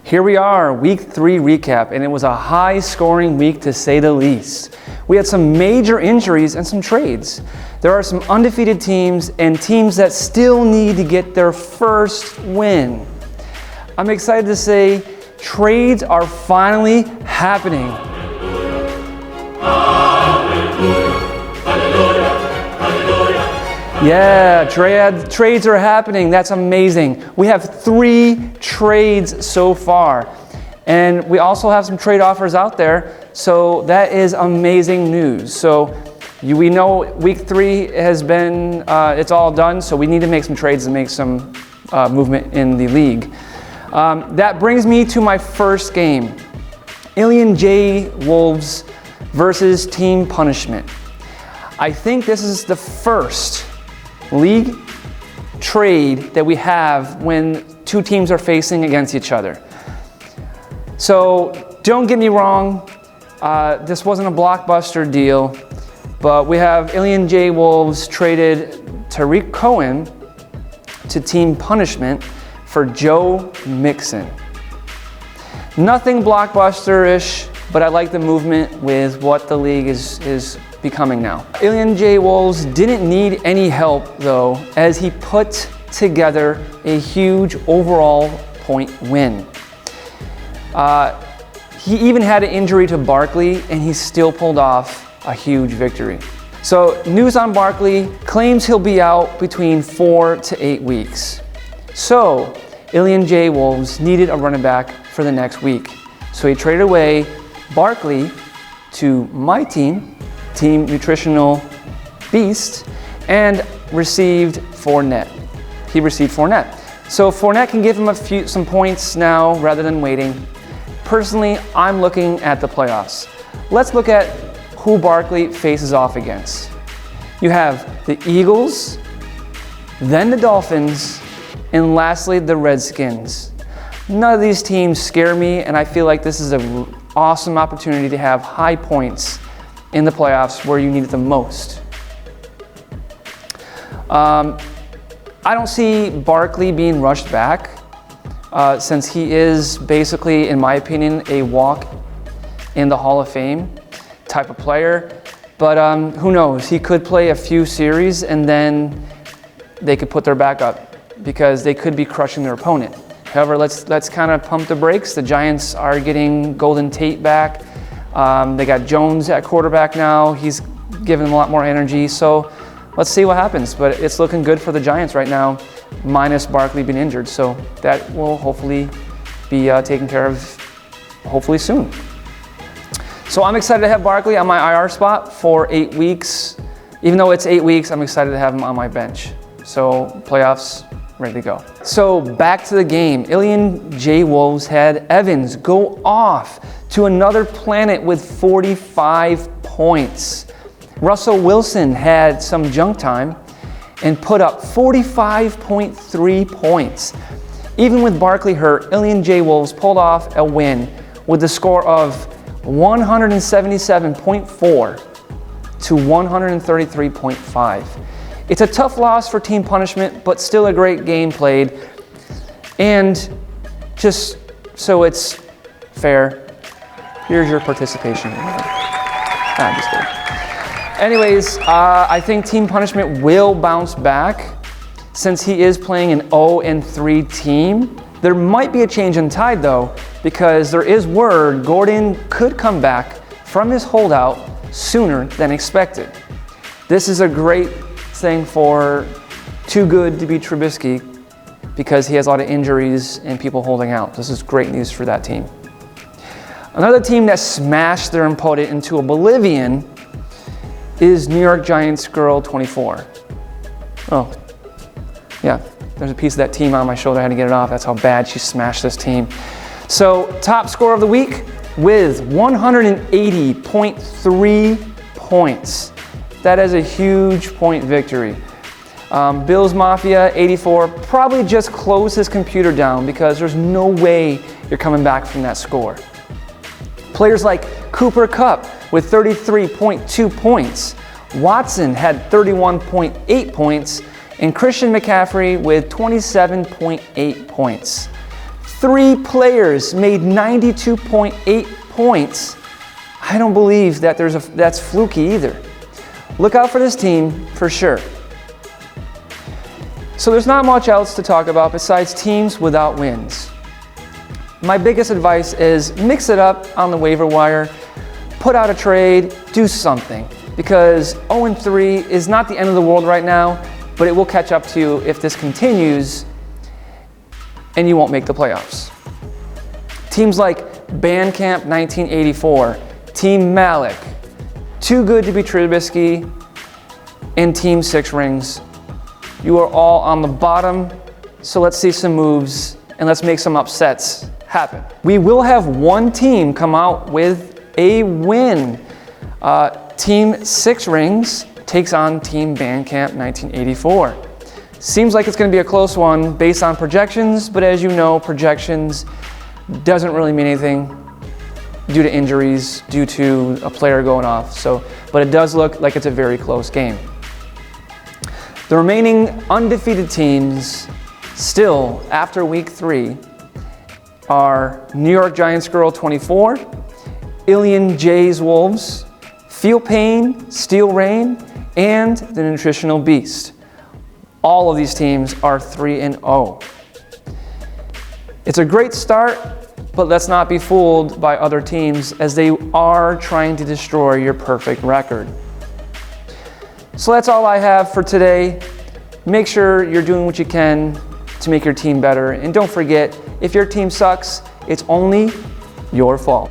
Here we are, week 3 recap, and it was a high-scoring week to say the least. We had some major injuries and some trades. There are some undefeated teams and teams that still need to get their first win. I'm excited to say trades are finally happening. Yeah, trades are happening. That's amazing. We have 3 trades so far. And we also have some trade offers out there. So that is amazing news. So we know week 3 has been, it's all done. So we need to make some trades and make some movement in the league. That brings me to my first game. Ilian J. Wolves versus Team Punishment. I think this is the first league trade that we have when 2 teams are facing against each other. So don't get me wrong, this wasn't a blockbuster deal, but we have Ilian J. Wolves traded Tariq Cohen to Team Punishment for Joe Mixon. Nothing blockbuster-ish, but I like the movement with what the league is becoming now. Ilian J. Wolves didn't need any help though, as he put together a huge overall point win. He even had an injury to Barkley and he still pulled off a huge victory. So news on Barkley claims he'll be out between 4 to 8 weeks. So Ilian J. Wolves needed a running back for the next week. So he traded away Barkley to my team, Team Nutritional Beast, and received Fournette. He received Fournette. So Fournette can give him some points now rather than waiting. Personally, I'm looking at the playoffs. Let's look at who Barkley faces off against. You have the Eagles, then the Dolphins, and lastly the Redskins. None of these teams scare me, and I feel like this is an awesome opportunity to have high points in the playoffs where you need it the most. I don't see Barkley being rushed back since he is basically, in my opinion, a walk in the Hall of Fame type of player. But who knows? He could play a few series and then they could put their back up because they could be crushing their opponent. However, let's kind of pump the brakes. The Giants are getting Golden Tate back. They got Jones at quarterback now. He's giving them a lot more energy. So let's see what happens. But it's looking good for the Giants right now, minus Barkley being injured. So that will hopefully be taken care of hopefully soon. So I'm excited to have Barkley on my IR spot for 8 weeks. Even though it's 8 weeks, I'm excited to have him on my bench. So playoffs, ready to go. So back to the game. Ilian J. Wolves had Evans go off to another planet with 45 points. Russell Wilson had some junk time and put up 45.3 points. Even with Barkley hurt, Ilian J. Wolves pulled off a win with the score of 177.4 to 133.5. It's a tough loss for Team Punishment, but still a great game played. And just so it's fair, here's your participation. I'm just kidding. Anyways, I think Team Punishment will bounce back since he is playing an 0-3 team. There might be a change in tide though, because there is word Gordon could come back from his holdout sooner than expected. This is a great thing for Too Good to Be Trubisky because he has a lot of injuries and people holding out. This is great news for that team. Another team that smashed their opponent into oblivion is New York Giants girl 24. Oh, yeah, there's a piece of that team on my shoulder. I had to get it off. That's how bad she smashed this team. So top score of the week with 180.3 points. That is a huge point victory. Bills Mafia 84 probably just closed his computer down because there's no way you're coming back from that score. Players like Cooper Kupp with 33.2 points. Watson had 31.8 points, and Christian McCaffrey with 27.8 points. 3 players made 92.8 points. I don't believe that that's fluky either. Look out for this team for sure. So there's not much else to talk about besides teams without wins. My biggest advice is mix it up on the waiver wire, put out a trade, do something. Because 0-3 is not the end of the world right now, but it will catch up to you if this continues and you won't make the playoffs. Teams like Bandcamp 1984, Team Malik, Too Good to Be Trubisky, and Team Six Rings. You are all on the bottom, so let's see some moves and let's make some upsets happen. We will have one team come out with a win. Team Six Rings takes on Team Bandcamp 1984. Seems like it's going to be a close one based on projections, but as you know, projections doesn't really mean anything due to injuries, due to a player going off. But it does look like it's a very close game. The remaining undefeated teams still after week 3 are New York Giants Girl 24, Ilian Jays Wolves, Feel Pain, Steel Rain, and the Nutritional Beast. All of these teams are 3-0. It's a great start, but let's not be fooled by other teams as they are trying to destroy your perfect record. So that's all I have for today. Make sure you're doing what you can to make your team better. And don't forget, if your team sucks, it's only your fault.